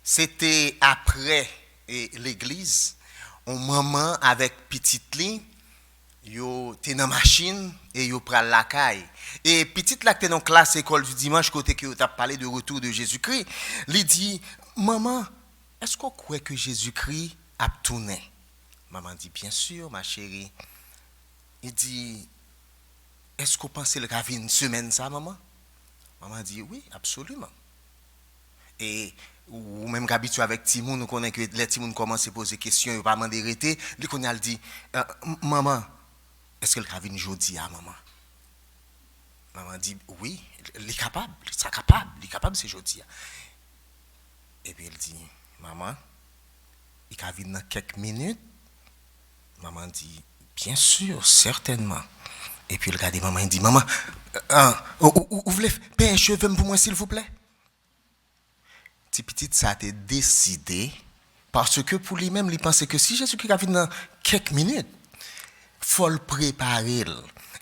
C'était après l'église, on maman avec petite li, yo t'es dans machine et yo pral la caille. Et petite là t'es dans classe école du dimanche côté que t'as parlé de retour de Jésus-Christ, lui dit maman, est-ce qu'on croit que Jésus-Christ a tourné? Maman dit bien sûr ma chérie. Il dit est-ce qu'on pense qu'il y a une semaine ça maman? Maman dit oui, absolument. Et ou même habitué avec Timoun, nous connaissons que les Timoun commencent à poser des questions, ils ne pas demander arrêter. Lui, qu'on a dit, maman, est-ce qu'elle a une jeudi à maman? Maman dit, oui, il est capable, c'est jeudi. Et puis elle dit, maman, il a dans quelques minutes. Maman dit, bien sûr, certainement. Et puis elle regarde maman, il dit, maman, vous voulez payer un cheveu pour moi, s'il vous plaît? Petit ça a été décidé parce que pour lui-même, il pensait que si Jésus-Christ a vu dans quelques minutes, il faut le préparer.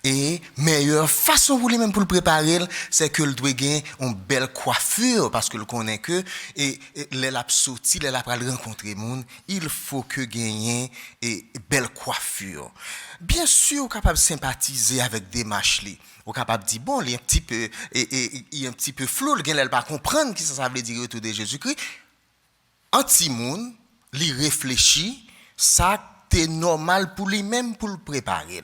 Et meilleure façon pour lui-même pour le préparer, c'est que le doit gagner une belle coiffure parce que le connaît que et les l'a sorti, les l'a rencontrer monde, il faut que gagner et belle coiffure. Bien sûr, capable de sympathiser avec des machlis. Ou capable de dire bon, il est un petit peu flou, il ne pas comprendre ce que ça veut dire autour de Jésus-Christ. Anti-monde, il réfléchit, ça c'est normal pour lui-même pour le préparer.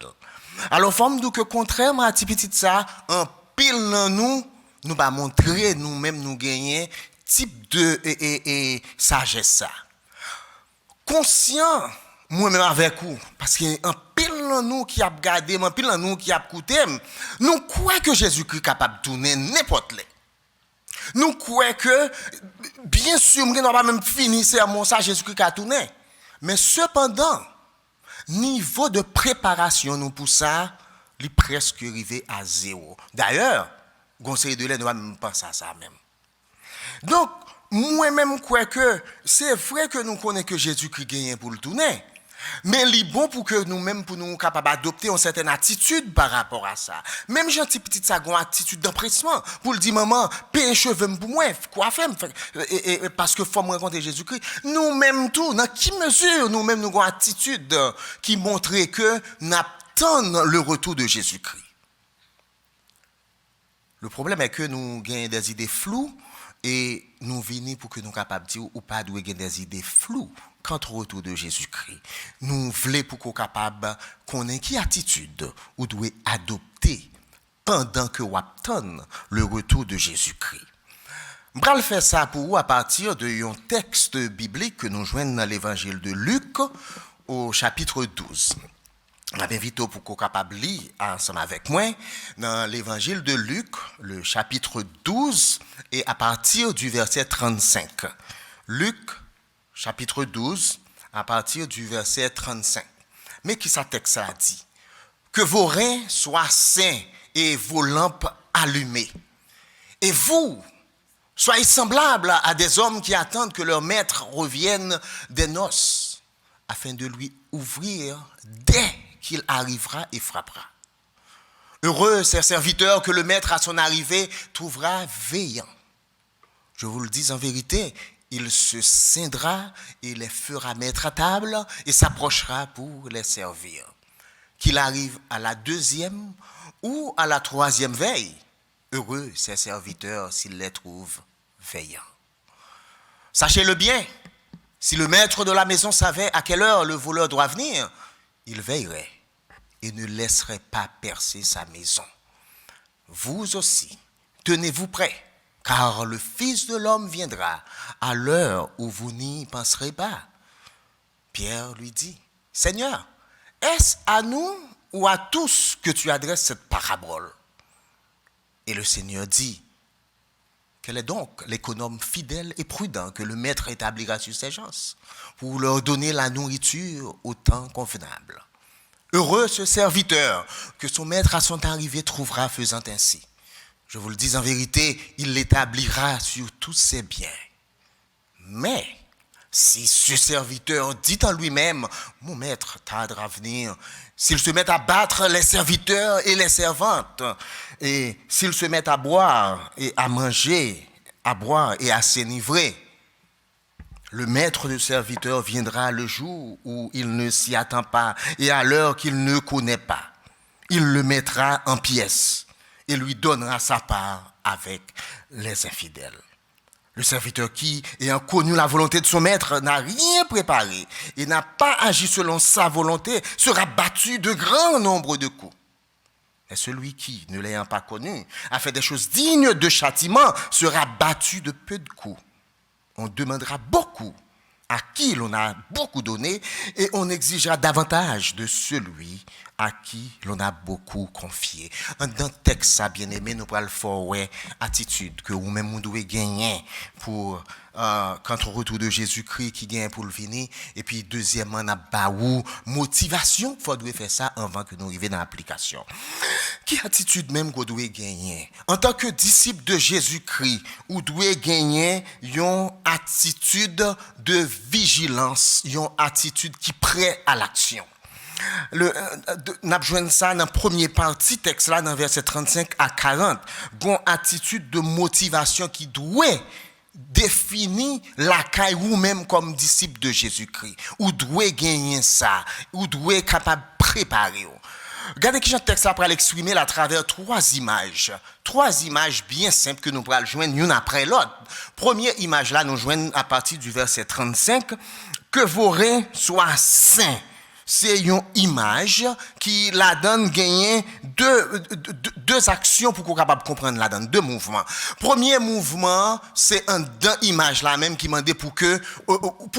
Alors forme que contrairement à petit ça, en pile dans nous va montrer nous-mêmes nous gagner type de sagesse ça. Conscient moi-même avec vous, parce qu'il y a un pile dans nous qui a regardé, un pile dans nous qui a écouté, nous croyons que Jésus-Christ est capable de tourner n'importe où. Nous croyons que, bien sûr, nous n'avons pas même fini sermon ça, Jésus-Christ a tourné. Mais cependant, niveau de préparation nous pour ça, il est presque arrivé à zéro. D'ailleurs, conseil de l'aide ne va même penser à ça même. Donc, moi-même, je crois que c'est vrai que nous connaissons que Jésus-Christ gagne pour le tourner. Mais il est bon pour que nous-mêmes, pour nous capables d'adopter une certaine attitude par rapport à ça. Même gentil petit ça, une attitude d'empressement. Pour le dire, maman, paye un cheveu pour moi, quoi faire? Parce que faut me rencontrer Jésus-Christ. Nous-mêmes tout, dans quelle mesure nous-mêmes nous avons une attitude qui montre que nous attendons le retour de Jésus-Christ. Le problème est que nous avons des idées floues et nous venons pour que nous soyons capables de dire ou pas de gagner des idées floues quant au retour de Jésus-Christ. Nous voulons pour qu'on capable qu'on ait qui attitude ou doit adopter pendant que nous attendons le retour de Jésus-Christ. Je vais faire ça pour vous à partir d'un texte biblique que nous joignons dans l'évangile de Luc au chapitre 12. Je m'invite pour qu'on capable lire ensemble avec moi dans l'évangile de Luc, le chapitre 12 et à partir du verset 35. Luc chapitre 12, à partir du verset 35. Mais qui ça texte a dit? Que vos reins soient sains et vos lampes allumées. Et vous, soyez semblables à des hommes qui attendent que leur maître revienne des noces, afin de lui ouvrir dès qu'il arrivera et frappera. Heureux ces serviteurs que le maître à son arrivée trouvera veillant. Je vous le dis en vérité, il se scindra et les fera mettre à table et s'approchera pour les servir. Qu'il arrive à la deuxième ou à la troisième veille, heureux ces serviteurs s'ils les trouvent veillants. Sachez-le bien, si le maître de la maison savait à quelle heure le voleur doit venir, il veillerait et ne laisserait pas percer sa maison. Vous aussi, tenez-vous prêts. Car le Fils de l'homme viendra à l'heure où vous n'y penserez pas. Pierre lui dit, Seigneur, est-ce à nous ou à tous que tu adresses cette parabole? Et le Seigneur dit, quel est donc l'économe fidèle et prudent que le maître établira sur ses gens pour leur donner la nourriture au temps convenable? Heureux ce serviteur que son maître à son arrivée trouvera faisant ainsi. Je vous le dis en vérité, il l'établira sur tous ses biens. Mais, si ce serviteur dit en lui-même, mon maître tardera à venir, s'il se met à battre les serviteurs et les servantes, et s'il se met à boire et à manger, à boire et à s'enivrer, Le maître de serviteur viendra le jour où il ne s'y attend pas et à l'heure qu'il ne connaît pas. Il le mettra en pièces et lui donnera sa part avec les infidèles. Le serviteur qui, ayant connu la volonté de son maître, n'a rien préparé et n'a pas agi selon sa volonté, sera battu de grand nombre de coups. Et celui qui, ne l'ayant pas connu, a fait des choses dignes de châtiment, sera battu de peu de coups. On demandera beaucoup à qui l'on a beaucoup donné et on exigera davantage de celui à qui l'on a beaucoup confié. Dans le texte, ça, bien aimé, nous parlons fort, ouais, attitude que vous-même vous devez gagner pour quand on retour de Jésus-Christ qui gagne pour le venir. Et puis, deuxièmement, n'a pas ou motivation, il faut faire ça avant que nous arrivions dans l'application. Quelle attitude même qu'on doit gagner? En tant que disciple de Jésus-Christ, vous devez gagner une attitude de vigilance, une attitude qui prête à l'action. Nous avons ça dans la première partie, texte là, dans verset 35 à 40. Une attitude de motivation qui doit définir la caille ou même comme disciple de Jésus-Christ. Ou doit gagner ça, ou doit être capable de préparer. Regardez qui ce texte là pour l'exprimer à travers trois images. Trois images bien simples que nous pourrons joindre l'une après l'autre. Première image là, nous joignons à partir du verset 35. Que vos reins soient sains. C'est une image qui la donne gagner deux actions pour qu'on soit capable de comprendre la donne, deux mouvements. Premier mouvement, c'est un image là même qui m'a dit pour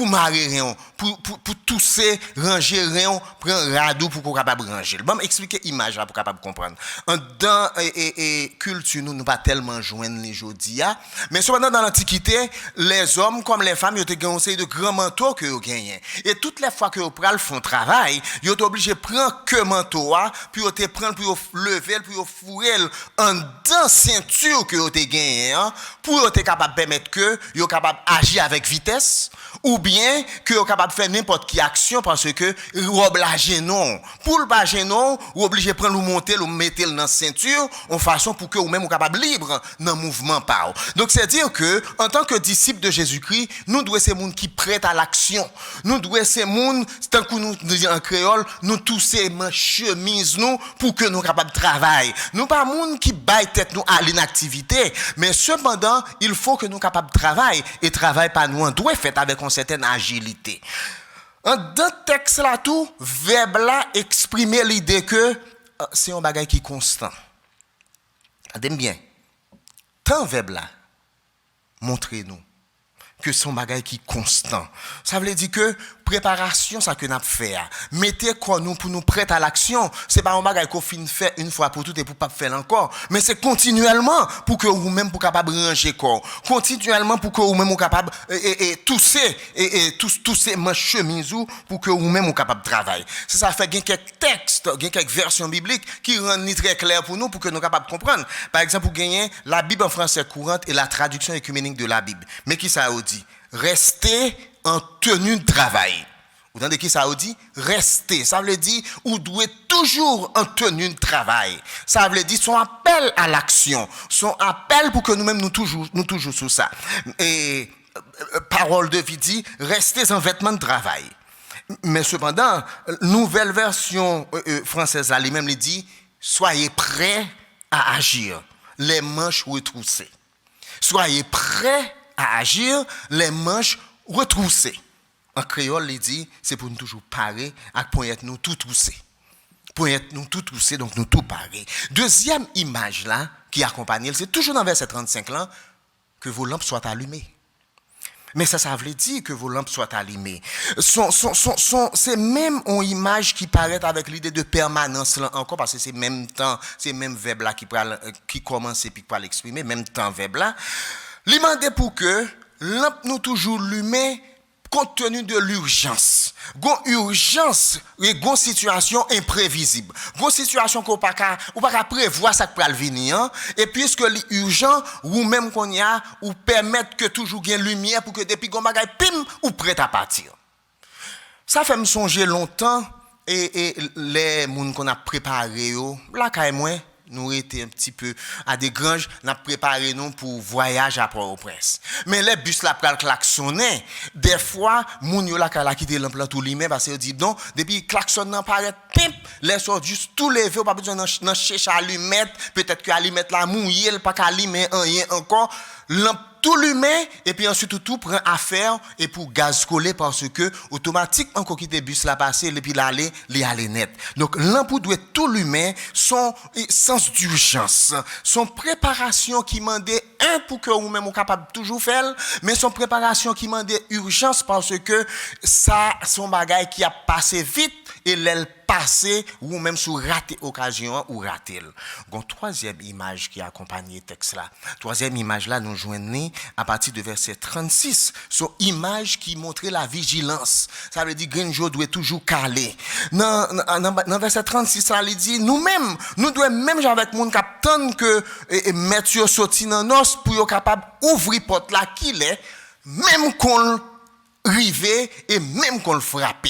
marrer rien, pour tousser, ranger rien, prendre radou pour qu'on soit capable de ranger. Bon, expliquer l'image là pour qu'on soit capable de comprendre. Dans et culture nous pas tellement joindre les jours-d'hier, mais cependant dans l'Antiquité, les hommes comme les femmes, ils ont gagné de grands manteaux que ils gagné. Et toutes les fois que ils prennent font travail, ils sont obligés de prendre que manteau, puis ils te prendre pour lever, puis ils fourrer en dans ceinture que ils ont gagné, pour être capable de permettre que ils sont capables d'agir avec vitesse, ou bien que ils sont capables de faire n'importe quelle action parce que ils obligent non. Pour le pas non, ils obligés de prendre ou monter ou mettre dans ceinture en façon pour que vous même capable libre dans mouvement par. Donc c'est dire que en tant que disciple de Jésus-Christ, nous devons ces monde qui prêtent à l'action. Nous devons ces monde tant que nous disons en créole, nous tous ces chemise nous pour que nous capables de travailler. Nous pas monde qui baille tête nous à l'inactivité, mais cependant, il faut que nous capables de travailler et travail pas nous on doit faire avec une certaine agilité. Dans le texte là tout, verbe là exprimer l'idée que c'est un bagage qui est constant. Attendez bien. Tant verbe là montrez-nous que son bagage qui est constant. Ça veut dire que préparation ça que nous fait. Mettez quoi nous pour nous prêter à l'action, c'est pas un bagage qu'on finit faire une fois pour toutes et pour pas faire encore, mais c'est continuellement pour que vous même pour capable ranger corps, continuellement pour que vous même capable et tousser et tousser ma chemise pour que vous même capable de travailler. C'est ça fait quelques textes, quelques versions bibliques qui rendent très clair pour nous pour que nous capable de comprendre. Par exemple, pour gagner la Bible en français courante et la traduction œcuménique de la Bible. Mais qui ça dit? Restez en tenue de travail. Vous entendez qui ça dit? Restez. Ça veut dire, vous devez toujours en tenue de travail. Ça veut dire son appel à l'action. Son appel pour que nous-mêmes nous toujours sur ça. Et parole de vie dit, restez en vêtements de travail. Mais cependant, nouvelle version française, là, lui-même, il dit, soyez prêts à agir. Les manches retroussées. Soyez prêts à agir, les manches retroussées. En créole, il dit, c'est pour nous toujours parer, pour être nous tout troussés. Pour être nous tout troussés, donc nous tout parer. Deuxième image là, qui accompagne, c'est toujours dans verset 35 là, que vos lampes soient allumées. Mais ça veut dire que vos lampes soient allumées. C'est même une image qui paraît avec l'idée de permanence là encore, parce que c'est même temps, c'est même verbe là qui commence et puis qui va l'exprimer, même temps verbe là. L'imandé pour que lampe nous toujours allumées compte tenu de l'urgence. Gon urgence et gon situation imprévisible. Gon situation qu'on pas prévoir ça qui va venir hein? Et puisque l'urgent ou même qu'on y a ou permettre que toujours gain lumière pour que depuis gon bagay pim ou prêt à partir. Ça fait me songer longtemps et les moun qu'on a préparé yo, là kay moi nous étions un petit peu à des granges, nous préparé nous pour voyage à Port-au-Prince. Mais les bus là pral klaxonner, des fois moun yo la kala quitter l'emploi tout lui-même parce que dit non, depuis klaxon nan paraît pimp, les sont juste tout levé, pas besoin d'en chercher allumette, peut-être que allumette la mouiller, pas qu'allumer rien encore, tout l'humain et puis ensuite tout prend affaire et pour gaz coller parce que automatiquement quand quitter bus là passer et puis l'aller net. Donc l'ampoule doit tout l'humain son sens d'urgence, son préparation qui mandait un pour que vous même capable toujours faire mais son préparation qui mandait urgence parce que ça son bagage qui a passé vite et l'aile passé ou même sous raté occasion ou raté. Donc troisième image qui accompagne le texte là. Troisième image là nous joignons à partir de verset 36, son image qui montrait la vigilance. Ça veut dire Grinjo doit toujours caler. Dans verset 36 ça il dit nous-mêmes nous devons même avec mon capitaine que mettre sorti dans nos pour être capable ouvrir porte là qu'il est même qu'on rive et même qu'on le frappe.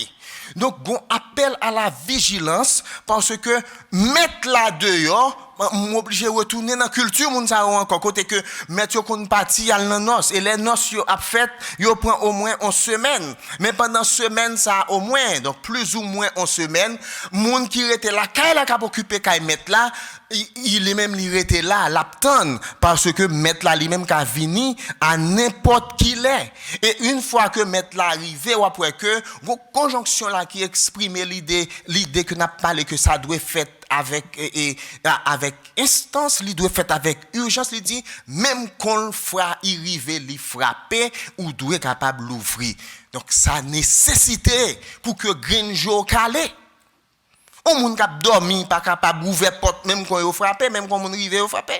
Donc, bon appel à la vigilance parce que mettre là dehors, m'obligé retourner dans la culture, moun sa encore côté que mettre qu'on parti à la noce et les noces yo a fait, yo prend au moins une semaine. Mais pendant semaine ça au moins, donc plus ou moins une semaine, moun qui était là, kay la k'ap occupé kay mettre là, il est même li était là, l'aptendre parce que mettre là lui même qu'a vini à n'importe qui l'est. Et une fois que mettre là arrivé ou après que conjonction là qui exprime l'idée que n'a parlé que ça doit faire avec instance, il doit faire avec urgence, il dit même qu'on le fera arriver, il frapper ou doit capable l'ouvrir. Donc ça nécessité pour que Grinjo calé. On moun k'ap dormi pas capable ouvrir porte même quand il frapper, même quand on arrive au frapper.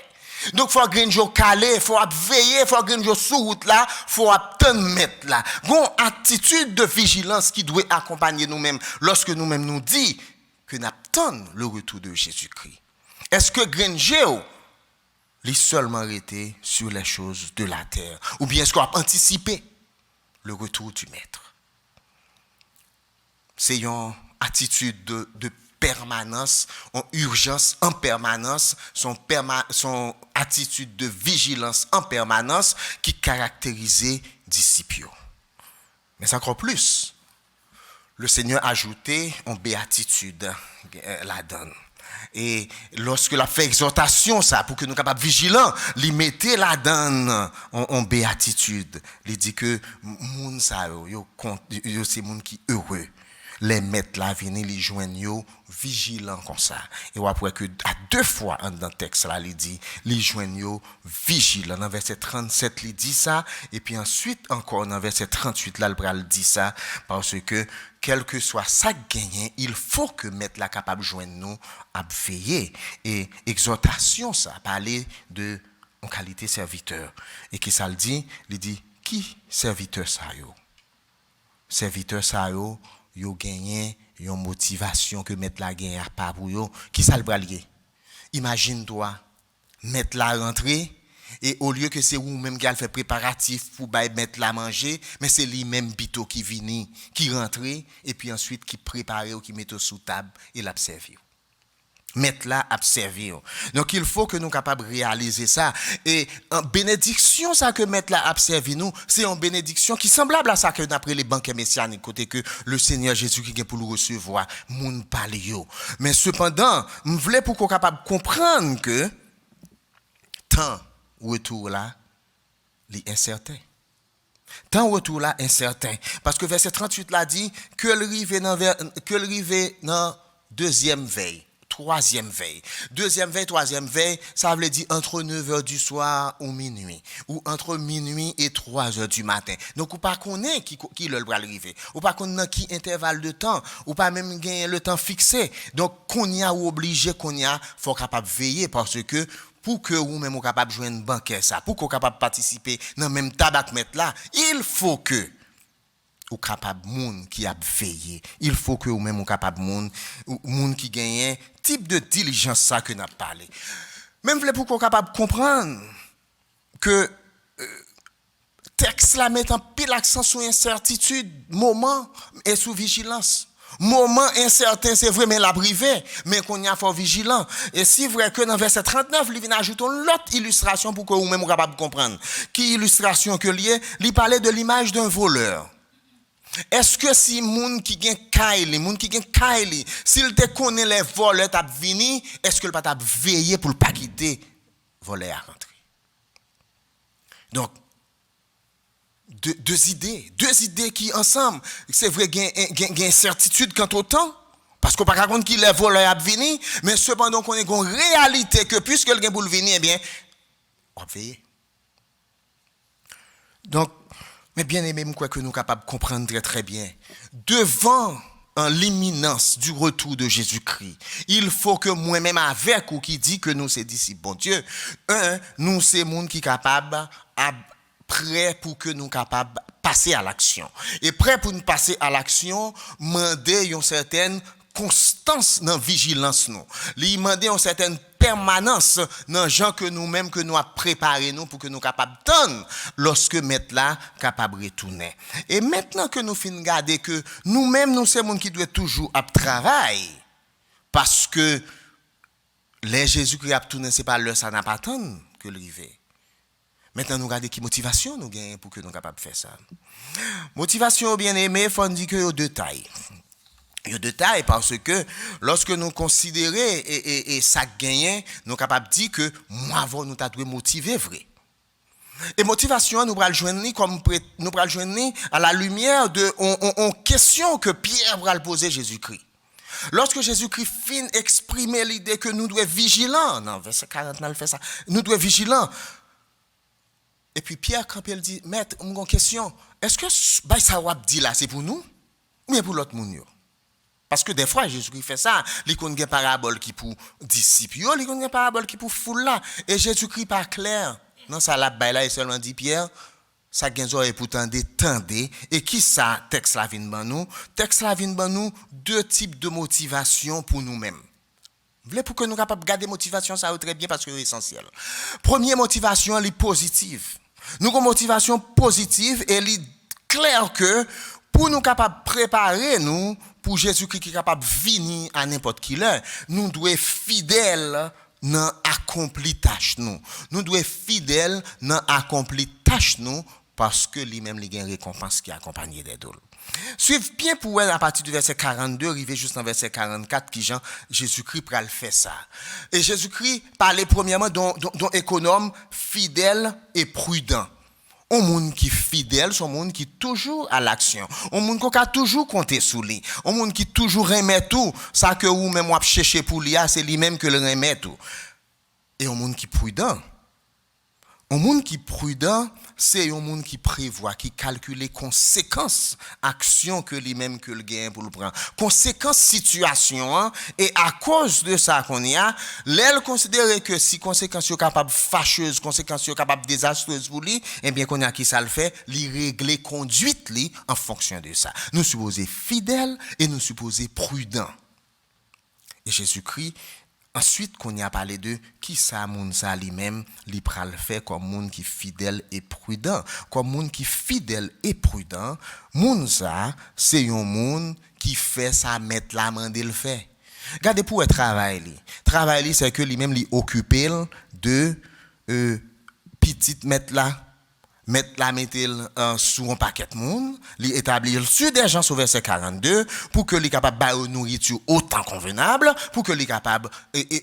Donc faut Grinjo calé, faut veiller, faut Grinjo sous route là, faut attendre mettre là. Bon attitude de vigilance qui doit accompagner nous-mêmes lorsque nous-mêmes nous dit que n'attend le retour de Jésus-Christ. Est-ce que Grinjo lui seulement arrêté sur les choses de la terre ou bien est-ce qu'on a anticipé le retour du maître? C'est une attitude de permanence, en urgence en permanence, son attitude de vigilance en permanence qui caractérisait disciples. Mais encore plus, le Seigneur a ajouté en béatitude la donne. Et lorsque la fait exhortation ça pour que nous capables vigilants, lui mettait la donne en béatitude. Il dit que moun ça yo c'est moun qui heureux. Les mettre la venir les joindre yo vigilant comme ça et après que à deux fois dans le texte là il dit les joindre yo vigilant dans verset 37 il dit ça et puis ensuite encore dans verset 38 là il dit ça parce que quel que soit ça gagné il faut que mettre la capable joindre nous à veiller et exhortation ça parler de en qualité serviteur et qui ça le dit il dit qui serviteur ça yo gagné une motivation que mettre la gagne à pas pour yo qui ça le bralier imagine-toi mettre la rentrée et au lieu que c'est vous même qui a fait préparatif pour mettre la manger mais c'est lui même bito qui vini qui rentrer et puis ensuite qui préparer ou qui mettre sous table et l'observer mettre là observer. Donc il faut que nous capables réaliser ça et en bénédiction ça que mettre là observer nous c'est une bénédiction qui semblable à ça que d'après les banquets messianiques côté que le Seigneur Jésus qui est pour le recevoir moun parler yo mais cependant me voulais pour qu'on capable comprendre que temps retour là est incertain. Temps retour là incertain parce que verset 38 là dit que le rive dans deuxième veille. Troisième veille. Deuxième veille, troisième veille, ça veut dire entre 9h du soir ou minuit. Ou entre minuit et 3h du matin. Donc, ou pas connaît qui le bras arriver. Ou pas connaît qui intervalle de temps. Ou pas même gagner le temps fixé. Donc, qu'on y a obligé, faut capable veiller parce que pour que vous même capable de joindre banquet ça, pour qu'on capable participer dans même tabac mettre là, il faut que ou capable moun qui a veillé. Il faut que ou même ou capable moun qui gagne type de diligence ça que n'a parlé. Même pour qu'on capable comprendre que texte là met en pile accent sur incertitude, moment et sur vigilance. Moment incertain, c'est vrai, mais la privé, mais qu'on y a fort vigilant. Et si vrai que dans verset 39, il vient ajouter l'autre illustration pour que vous-même vous capable de comprendre. Qui illustration que lié, il parlait de l'image d'un voleur. Est-ce que si moun qui gen Kylie, s'il te connaît les voleurs t'a vini, est-ce que le pas t'a veillé pour le pas quitter voler à rentrer? Donc deux idées qui ensemble, c'est vrai qu'il y a incertitude quant au temps, parce qu'on ne peut pas compte qui les voleurs a vini, mais cependant qu'on est une réalité que puisque le gain pour le venir, eh bien, on va veiller. Donc, mais bien aimé, quoi que nous sommes capables de comprendre très très bien, devant l'imminence du retour de Jésus-Christ, il faut que moi-même avec ou qui dit que nous c'est disciples, bon Dieu, nous c'est monde qui est capable prêt pour que nous capables passer à l'action. Et prêt pour nous passer à l'action, demander une certaine constance dans vigilance nous. Lui demander une certaine permanence dans gens que nous-mêmes que nous a préparé nous pour que nous capables tendre lorsque mettre là capable retourner. Et maintenant que nous finissons garder que nous-mêmes nous sommes monde qui doit toujours à travail parce que les Jésus-Christ a tourné c'est pas l'heure ça n'a pas attendre que l'arrivée. Maintenant, nous regardons qui motivation nous gagnons pour que nous soyons capables de faire ça. Motivation, bien aimé, il faut dire qu'il y a deux tailles. Il y a deux tailles parce que lorsque nous considérons et ça gagne, nous sommes capables de dire que moi, avant, nous t'avons motivé vrai. Et motivation, nous allons joindre comme nous allons joindre à la lumière de en question que Pierre va poser Jésus-Christ. Lorsque Jésus-Christ finit exprimer l'idée que nous devons être vigilants, non, verset 40, il fait ça, nous devons être vigilants. Et puis Pierre, quand il dit, maître, j'ai une question, est-ce que ça va dit là, c'est pour nous ou bien pour l'autre monde? Parce que des fois, Jésus-Christ fait ça, il y a une parabole qui pour disciples, il y a une parabole qui pour foule là. Et Jésus-Christ pas clair. Non, ça la baille là, il seulement dit, Pierre, ça gagne et pourtant détendez. Et qui ça, texte la vient ban nous? Texte la vient ban nous deux types de motivation pour nous-mêmes. Vous voulez pour que nous soyons capables de garder motivation, ça va très bien parce que c'est essentiel. Première motivation, elle est positive. Nous avons une motivation positive et il est clair que pour nous capables de préparer nous pour Jésus-Christ qui est capable de venir à n'importe qui l'heure, nous devons être fidèles dans accomplir tâche nous. Nous devons être fidèles dans accomplir tâche nous parce que lui-même il y a une récompense qui est accompagnée des dons. Suivez bien pour elle à partir du verset 42, arrivé juste dans verset 44, qui Jésus-Christ pral fait ça. Et Jésus-Christ parlait premièrement d'un économe fidèle et prudent. Un monde qui est fidèle, c'est un monde qui est toujours à l'action. Un monde qui a toujours compté sur lui. Un monde qui toujours remet tout. Ça que vous même chercher pour lui, c'est lui-même que le remet tout. Et un monde qui est prudent. Un monde qui est prudent, c'est un monde qui prévoit, qui calcule les conséquences, actions que lui-même que le gain pour le prendre. Conséquences situation, hein, et à cause de ça qu'on y a, l'aile considère que si conséquences sont capables fâcheuses, conséquences sont capables désastreuses pour lui, eh bien qu'on y a qui ça le fait, lui régler conduite lui en fonction de ça. Nous supposons fidèles et nous supposons prudents. Et Jésus-Christ ensuite, qu'on y a parlé de qui ça, moun ça lui-même, li pral fait comme moun qui fidèle et prudent. Comme moun qui fidèle et prudent, moun ça, c'est un moun qui fait ça, mettre la main de le fait. Regardez pour le travail. Travail, c'est que lui-même, li occupé de petite mettre sur un paquet de monde, l'établir sur des gens sur verset 42 pour que les capable de nourriture autant convenable, pour que les capable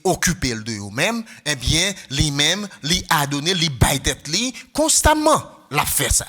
occuper de eux-mêmes, eh bien, lui-même, lui a donné, lui baille tête lui constamment l'a fait ça.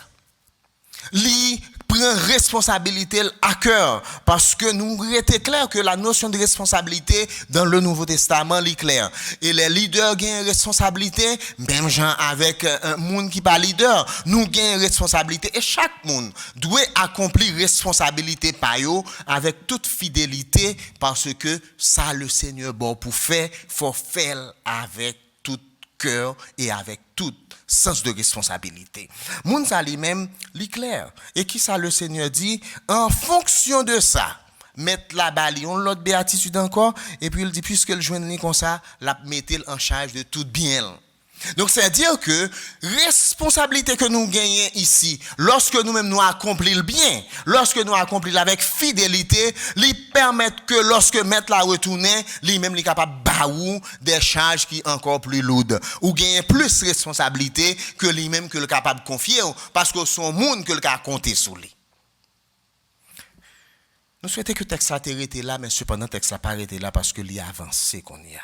Lui prend responsabilité à cœur parce que nous était clair que la notion de responsabilité dans le Nouveau Testament est claire et les leaders ont une responsabilité même gens avec un monde qui pas leader nous avons une responsabilité et chaque monde doit accomplir responsabilité par eux avec toute fidélité parce que ça le Seigneur bon pour faire faut faire avec tout cœur et avec tout sens de responsabilité. Moun sa lui-même, li clair. Et qui ça le Seigneur dit, en fonction de ça, mettre la balion, l'autre béatitude encore, et puis il dit, puisque le joint comme ça, la mettez en charge de tout bien. Donc, c'est-à-dire que responsabilité que nous gagnons ici, lorsque nous-mêmes nous accomplissons le bien, lorsque nous accomplissons avec fidélité, lui permettre que lorsque mettre la retourner, lui-même est capable de baou des charges qui sont encore plus lourdes, ou gagner plus de responsabilité que lui-même que le capable de confier, parce que son monde que le cas compter sur lui. Nous souhaitons que le texte soit arrêté là, mais cependant le texte n'a pas arrêté là parce que l'il a avancé qu'on y a.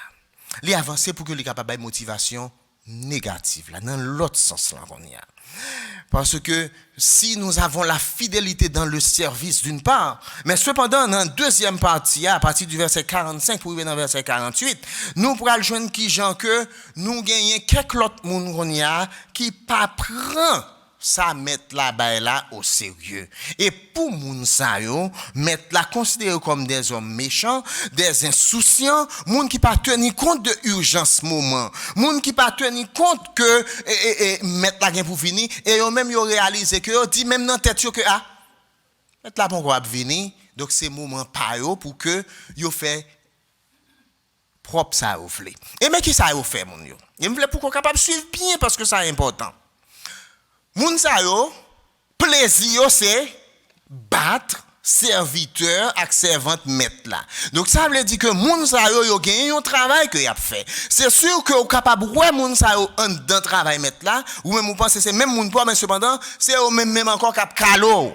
L'il a avancé pour que l'il capable de motivation négative là, dans l'autre sens là qu'on y a. Parce que si nous avons la fidélité dans le service d'une part, mais cependant dans la deuxième partie, à partir du verset 45 pour arriver dans le verset 48, nous pourrons joindre qui gens que nous gagnons quelques autres monde qu'on y a qui pas prend ça mettre la baille là au sérieux. Et pour moun sa yo, mettre la considérer comme des hommes méchants, des insouciants, moun qui pas tenir compte de urgence moment, moun qui pas tenir compte que mettre la gain pour finir et yo même yo réaliser que yo dit même dans tête yo que mettre la bon va venir, donc c'est moment pa yo pour que yo fait propre ça yo vle. Et mais qui ça yo fait moun yo? Yo vle pour qu'on capable suivre bien parce que ça est important. Moun sa yo, plaisir c'est battre serviteur ak servante maître là. Donc ça veut dire que moun sa yo gagne un travail que y a fait. C'est sûr que ou capable ouais moun sa yo en dans travail maître là, ou même vous pensez c'est même moun pas mais cependant c'est au même encore cap calo.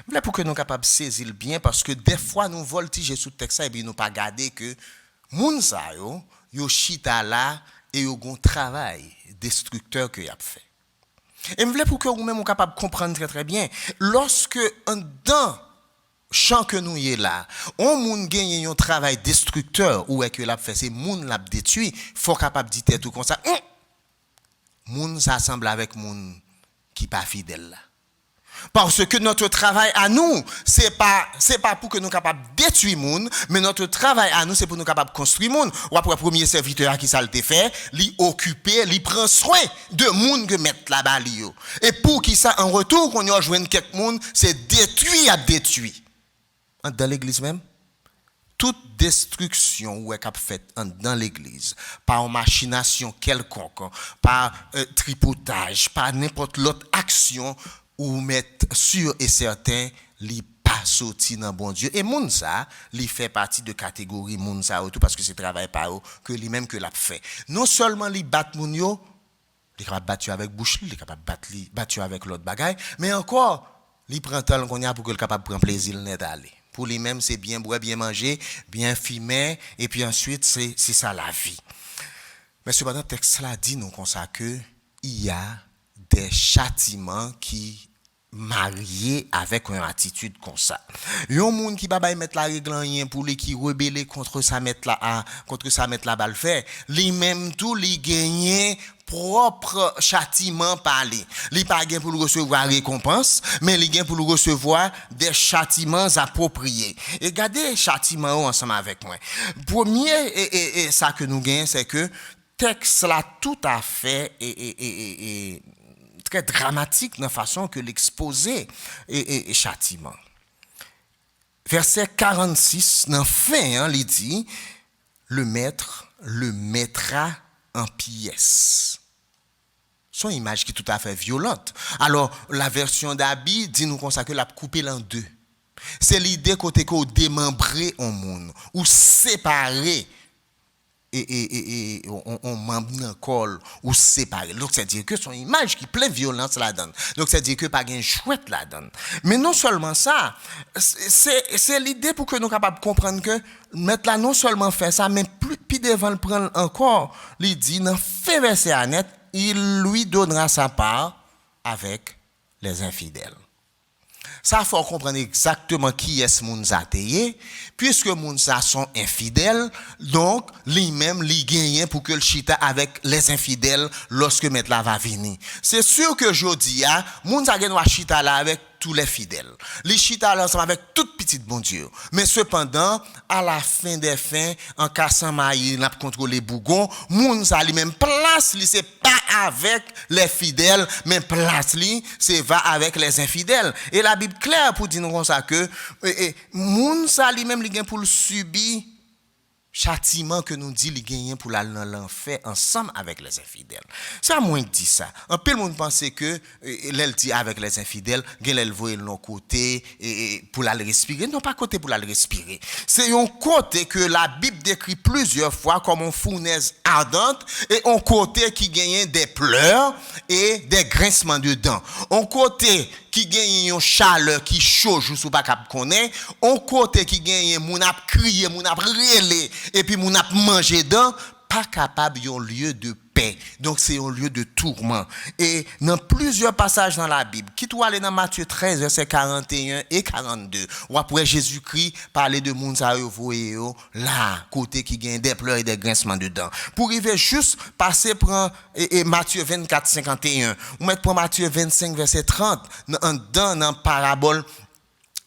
Là pour que nous capable saisir le bien parce que des fois nous voltiger sous texte et puis nous pas garder que moun sa yo chita là et yo gon travail destructeur que y a fait. Et me voulais pour que vous-même vous capable comprendre très très bien lorsque dans champ que nous y est là, on moun gagne un travail destructeur ou est que l'a fait c'est moun l'a détruit, faut capable dire tout comme ça. Moun ça semble avec moun qui pas fidèle là. Parce que notre travail à nous, c'est pas pour que nous capables détruire monde, mais notre travail à nous c'est pour nous capables construire monde. Ou après premier serviteur qui ça le fait, li occuper, li prend soin de monde que mettre là-bas li yo. Et pour qui ça en retour qu'on y rejoindre quelques monde, c'est détruit à détruire. Dans l'église même, toute destruction ou est faite dans l'église par une machination quelconque, par tripotage, par n'importe l'autre action ou mettre sûr et certain li pas sorti dans bon Dieu et moun ça li fait partie de catégorie moun ça tout parce que c'est travail par eux que lui même que l'a fait non seulement li bat moun yo li capable battu avec bouche li capable battu avec l'autre bagaille mais encore li prend temps qu'on y a pour que le capable prendre plaisir net aller pour lui même c'est bien boire bien manger bien fumer et puis ensuite c'est ça la vie mais cependant texte là dit nous comme ça que il y a des châtiments qui marié avec une attitude comme ça. Yon moun qui ba mettre la règle rien pour les qui rebeller contre ça mettre la balle fait, li même tout li gagner propre châtiment par lui. Li pas gain pour recevoir récompense, mais li gain pour recevoir des châtiments appropriés. Et regardez châtiment ensemble avec moi. Premier et ça que nous gagnons c'est que texte là tout à fait et très dramatique dans la façon que l'exposé et châtiment. Verset 46, dans fin, il dit, le maître le mettra en pièces. Son image qui est tout à fait violente. Alors, la version d'Abi dit nous comme ça que la couper en deux. C'est l'idée côté qu'on démembrer en monde, ou séparer et on membre dans col ou séparé. Donc c'est dire que son image qui plein violence la donne. Donc c'est dire que pas gain chouette la donne. Mais non seulement ça, c'est l'idée pour que nous capable comprendre que mettre là non seulement faire ça mais plus devant le prendre encore, il dit dans fait verset à net, il lui donnera sa part avec les infidèles. Ça faut comprendre exactement qui est ce moun sa teye, puisque moun sa sont infidèles, donc lui-même li gagne pour que le chita avec les infidèles lorsque mettre la va venir. C'est sûr que jodi a moun sa gen wa chita là avec tous les fidèles. Les chita là ensemble avec toute petite bon Dieu. Mais cependant, à la fin des fins, en cassant maï, n'a contrôler bougon, moun sa li même place li c'est pas avec les fidèles, mais place li c'est va avec les infidèles. Et la Bible claire pour dire nous comme ça que moun sa li même li gen pour le subir châtiment que nous dit les gagnants pour la l'enfer ensemble avec les infidèles. C'est à moins que dit ça. Un peu le monde pense que l'elle dit avec les infidèles, elle voit de l'autre côté pour la respirer. Non, pas côté pour la respirer. C'est un côté que la Bible décrit plusieurs fois comme une fournaise ardente et un côté qui gagne des pleurs et des grincements de dents. Un côté qui gagne une chaleur qui chaud sous pas cap connaît, un côté qui gagne moun ap crier, moun ap relé et puis moun ap manger dedans, pas capable un lieu de paix. Donc c'est un lieu de tourment. Et dans plusieurs passages dans la Bible, qui doit aller dans Matthieu 13 verset 41 et 42, ou après Jésus-Christ parler de moun sa voyé là côté qui gagne des pleurs et des grincements dedans. Pour arriver juste passer prend Matthieu 24 51, ou mettre pour Matthieu 25 verset 30 dans parabole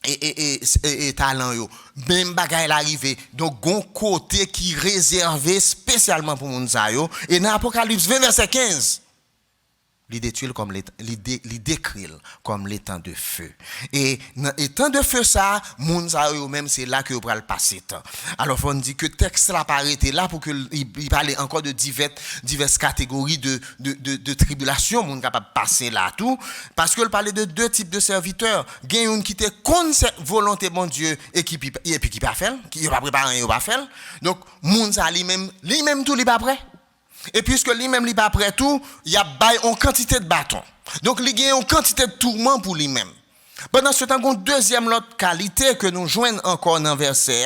et talent yo même bagay l'arrivée donc gon côté qui réservé spécialement pour moun sa yo et dans Apocalypse 20 verset 15 il détruit comme il décrit comme les temps de feu et dans les temps de feu ça moun sa yo même c'est là que va le passer temps. Alors on dit que texte là pas arrêté là pour que il parler encore de diverses catégories de tribulation moun capable passer là tout parce que il parlait de deux types de serviteurs, gen une qui te connaît volonté bon Dieu et puis qui pas faire, qui pas préparé ou pas faire. Donc moun sa lui-même tout li pas prêt. Et puisque lui-même il pas prêt tout, il y a une quantité de bâtons. Donc il y a une quantité de tourments pour lui-même. Pendant ce temps, une deuxième l'autre qualité que nous joignons encore dans verset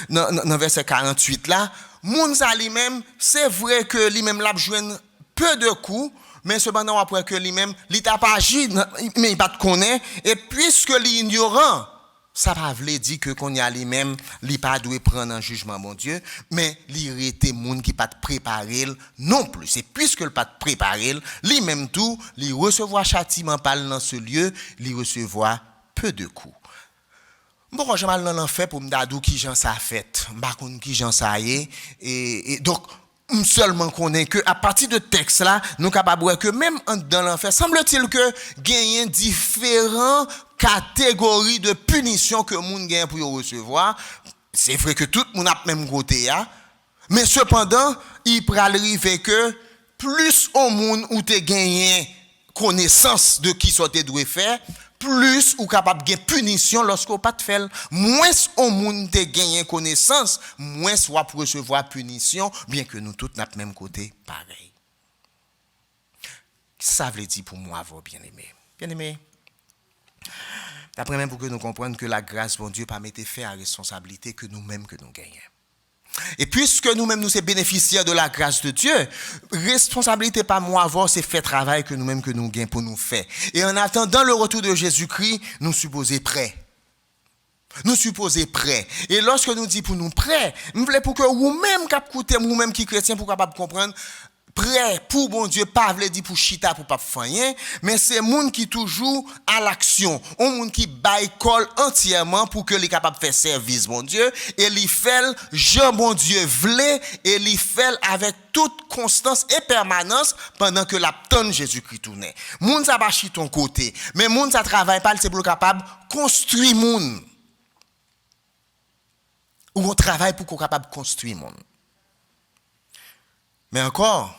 dans verset 48 là, moun sa lui-même, c'est vrai que lui-même l'a joindre peu de coups, mais cependant après que lui-même il t'a pas agi mais il pas te connaît et puisque l'ignorant ça pas veut dire que qu'on y a lui-même il pas doit prendre un jugement mon Dieu mais il était monde qui pas préparer non plus c'est puisque le pas préparer lui-même tout il recevoir châtiment par dans ce lieu il recevoir peu de coups. Bon quand j'ai mal dans l'enfer pour me dadou qui gens ça fait pas connait qui gens ça y et donc seulement connaît que à partir de texte là nous capable voir que même dans l'enfer semble-t-il que gagne différents catégories de punition que moun gagne pour recevoir. C'est vrai que tout moun a même côté là mais cependant il peut arriver que plus au monde où tu gagné connaissance de qui soit tu dois faire plus ou capable de punition lorsqu'on pas te faire moins au monde te gagner connaissance moins soit pour recevoir punition bien que nous tous n'a même côté pareil. Ça veut dire pour moi avoir bien-aimé d'après même pour que nous comprenions que la grâce bon Dieu pas mettre fait à responsabilité que nous-mêmes que nous gagnons. Et puisque nous-mêmes nous sommes bénéficiaires de la grâce de Dieu, responsabilité pas moi avoir c'est fait travail que nous-mêmes que nous gagnons pour nous faire. Et en attendant le retour de Jésus-Christ, nous supposons prêts. Nous supposons prêts. Et lorsque nous dit pour nous prêts, nous voulons pour que vous-même qui écoutez, vous-même qui chrétien pour capable comprendre prêt pour bon Dieu pas veut dire pour chita pour pas faire mais c'est monde qui toujours à l'action un monde qui bail col entièrement pour que les capable faire service bon Dieu et il fait Jean bon Dieu voulait et il fait avec toute constance et permanence pendant que la tonne Jésus-Christ tournait monde ça pas chi ton côté mais monde ça travaille pas c'est pour capable construire monde ou on travaille pour qu'on capable construire monde. Mais encore,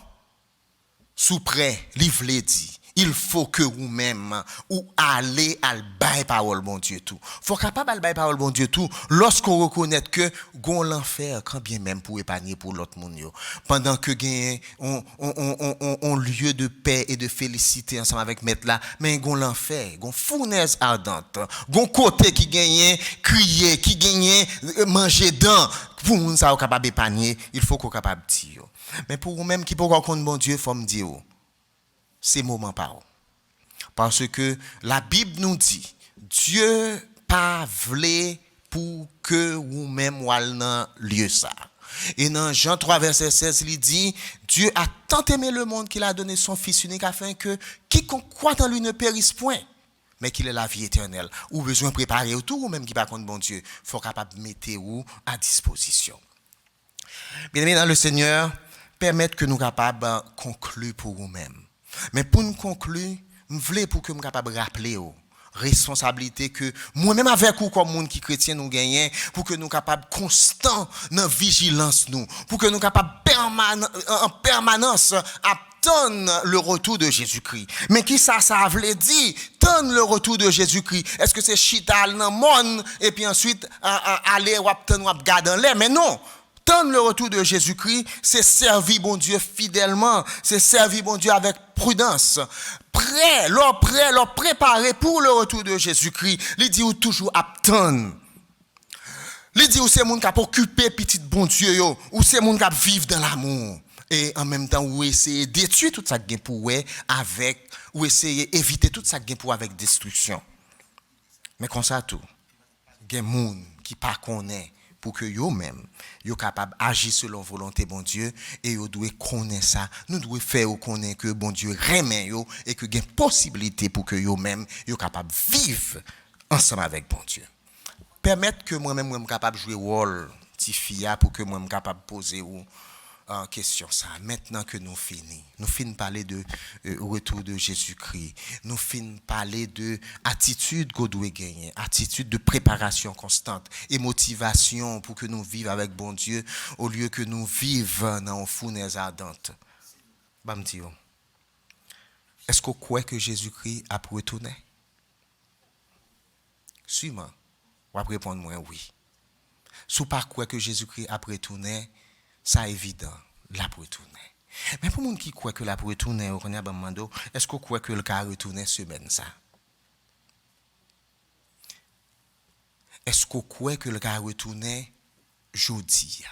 sous près, livre dit, il faut que vous-même ou aller à bail parole bon Dieu tout. Faut capable à bail parole bon Dieu tout lorsqu'on reconnaît que gon l'enfer quand bien même pour épargner pour l'autre monde yo. Pendant que gagne on lieu de paix et de félicité ensemble avec maître là, mais gon l'enfer, gon fournaise ardente, gon côté qui gagne crier, qui gagne manger dedans pour moun ça capable épargner, il faut qu'on capable dire. Mais pour vous même qui peut connaître bon Dieu, faut me dire c'est moment pas. Parce que la Bible nous dit Dieu pas voulait pour que vous-même ou dans lieu ça. Et dans Jean 3 verset 16 il dit Dieu a tant aimé le monde qu'il a donné son fils unique afin que quiconque croit en lui ne périsse point mais qu'il ait la vie éternelle. Ou besoin préparer autour ou même qui pas contre bon Dieu, faut capable mettre ou à disposition. Bien-aimés dans le Seigneur, permettre que nous capables conclure pour nous-mêmes. Mais pour nous conclure, je voulais pour que nous capables rappeler responsabilité que moi-même avec ou comme monde qui chrétien nous gagnons pour que nous capables constant dans vigilance nous, pour que nous capables en permanence attendre le retour de Jésus-Christ. Mais qui ça veut dire attendre le retour de Jésus-Christ? Est-ce que c'est chita dans le monde et puis ensuite aller ou attendre ou garder l'air? Mais non. Attendre le retour de Jésus-Christ, c'est servir bon Dieu fidèlement, c'est servir bon Dieu avec prudence. Leur préparer pour le retour de Jésus-Christ. Il dit ou toujours attendre. Il dit ou c'est moun qui a occupé petit bon Dieu yo, ou c'est moun qui a vivre dans l'amour. Et en même temps, ou essayer de détruire tout ça qui pour avec, ou essayer d'éviter tout ça qui pour avec destruction. Mais comme ça tout, il y a des gens qui ne connaissent pas pour que eux-mêmes soient capables d'agir selon volonté bon Dieu et ils doivent connaître ça. Nous devons faire connaître que bon Dieu remet eux et que il y a une possibilité pour que eux-mêmes soient capables de vivre ensemble avec bon Dieu. Permettre que moi-même sois capable de jouer rôle petit fille pour que moi sois capable de poser en question ça. Maintenant que nous finissons parler de retour de Jésus-Christ. Nous finissons parler de attitude qu'on doit gagner, attitude de préparation constante et motivation pour que nous vivions avec bon Dieu au lieu que nous vivions dans une fournaise ardente. Est-ce qu'on croit que Jésus-Christ a retourné? Sûrement. On va répondre moi oui. Si vous ne croyez pas que Jésus-Christ a retourné, ça est évident, la retourner. Mais pour les gens qui croient que la retourner, est-ce qu'on croit que le cas retourner semaine ça? Est-ce qu'on croit que le cas retourner jeudi?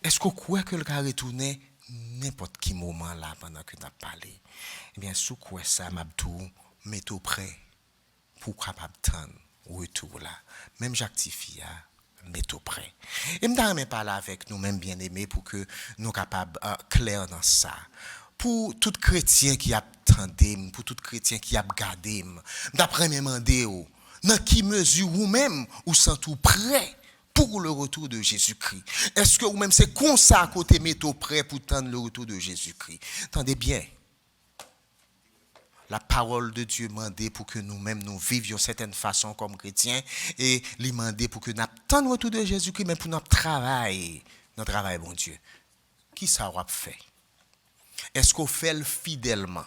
Est-ce qu'on croit que le cas retourner n'importe quel moment là pendant que tu as parlé? Eh bien, si vous croyez ça, Mabdou, mettez prêt pour capable attendre retour là. Même j'actifie mettez prêt. Et me parler avec nous-mêmes bien-aimés pour que nous capables clair dans ça. Pour tout chrétien qui attendait, pour tout chrétien qui a gardé, d'après me demander dans qui mesure vous-même ou sont tout prêt pour le retour de Jésus-Christ. Est-ce que vous-même c'est comme ça à côté mettez prêt pour attendre le retour de Jésus-Christ? Attendez bien. La parole de Dieu mandait pour que nous-mêmes nous vivions certaine façon comme chrétiens et lui mandait pour que nous attendons le retour de Jésus-Christ, mais pour notre travail, bon Dieu. Qui ça aura fait? Est-ce qu'on fait le fidèlement?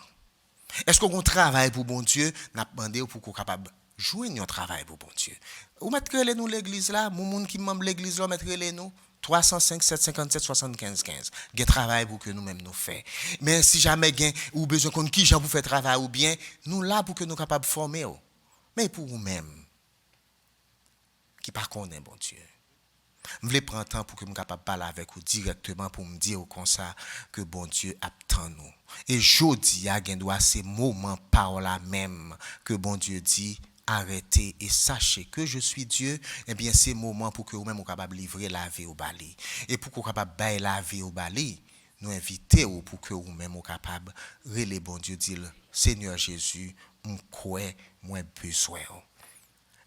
Est-ce qu'on travaille pour bon Dieu? Nous demandé pour qu'on soit capable de jouer notre travail pour bon Dieu. Vous mettrez nous l'église là, mon monde qui membre l'église là, mettrez nous 305 757 75 15. Gen travail pour que nous-mêmes nous faisons. Mais si jamais gen ou besoin qu'on qui gens pour faire travail ou bien, nous là pour que nous capables de former. Mais pour vous-même qui pas connaît bon Dieu. Je voulais prendre temps pour que je capable parler avec vous directement pour me dire comme ça que bon Dieu attend nous. Et jodi a gen doit ces moments par là même que bon Dieu dit arrêtez et sachez que je suis Dieu, eh bien c'est moment pour que vous-même vous capable livrer la vie au bali. Et pour que vous capable bailler la vie au bali, nous invitons pour que vous-même vous capable relé bon Dieu dire Seigneur Jésus, on croit moi besoin.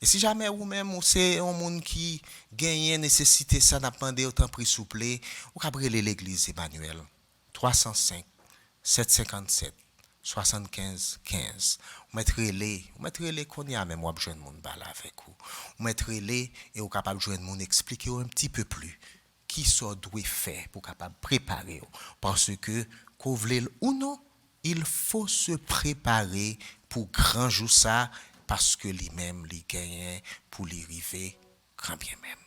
Et si jamais vous-même c'est un monde qui gagne nécessité ça demander autant prix souple, vous capable relé l'église Emmanuel 305 757 75 15. Vous mettrez les qu'on y a même moi besoin de monde parler avec vous. Vous mettrez les et vous capable de joindre monde expliquer un petit peu plus qui ça doit faire pour capable préparer parce que qu'on vle ou non, il faut se préparer pour grand jour ça parce que lui-même lui gagne pour lui arriver grand bien même.